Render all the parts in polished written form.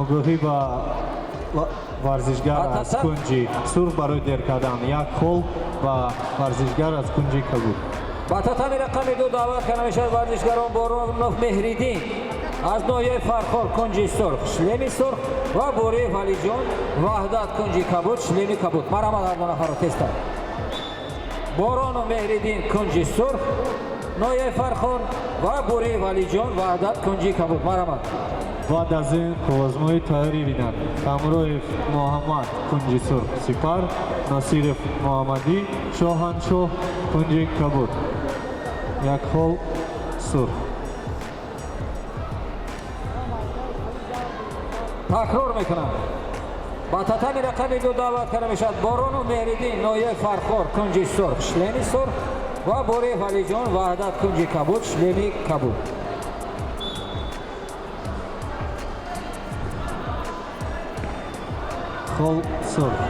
огоҳӣ ба варзишгар аз кунҷи сурх барои дер кардан. Як хол ба варзишгар аз кунҷи кабуд. ба татами рақами 2 даъват карда мешавад варзишгарон Боронов Меҳриддин аз ноҳияи Фархор кунҷи сурх шлеми сурх ва Буриев Алиҷон Ваҳдат кунҷи кабуд шлеми кабуд. Марҳамат ҳар ду нафарро тезтар. Боронов Меҳриддин кунҷи сурх ноҳияи Фархор ва Буриев Алиҷон Ваҳдат кунҷи кабуд. Марҳамат. баъд аз ин қувозмоҳи тайёрӣ бинад. Камроев Муҳаммад кунҷи сурх сипар, Насиров Муҳаммадӣ Шоҳаншоҳ кунҷи кабуд. Як хол сурх. такрор мекунам. ба татами рақами 2 даъват карда мешавад Боронов Меҳриддин ноҳияи Фархор кунҷи сурх шлеми сурх ва Буриев Алиҷон Ваҳдат кунҷи кабуд шлеми кабуд. Хол сурх.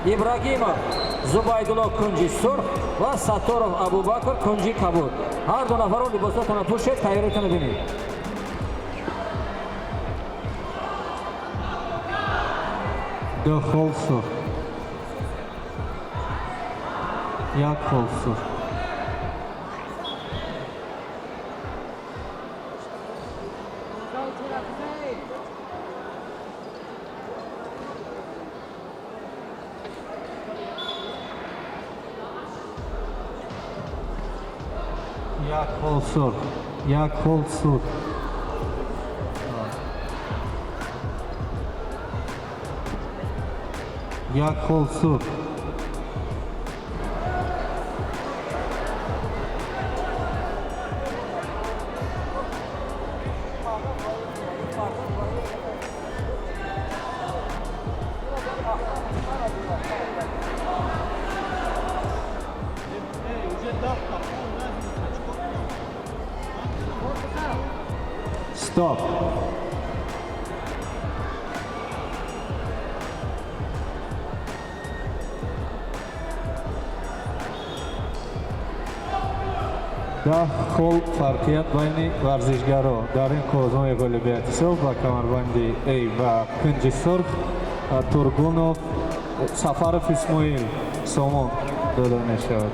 Ибрагимов Зубайдулло кунҷи сурх ва Сатторов Абубакр кунҷи кабуд. ҳар ду нафарон либосотона пӯшед, тайёриятона бинед. Ду хол сурх. Як хол сурх. Як хол сурх. Як хол сурх. Як хол сурх. Стоп. Да хол фарқият байни варзишгаро дар ин қувозҳои ғолибияти сол ба камарбанди А ва кунҷи сурх Тургунов Сафаров Исмоил сомон дода мешавад.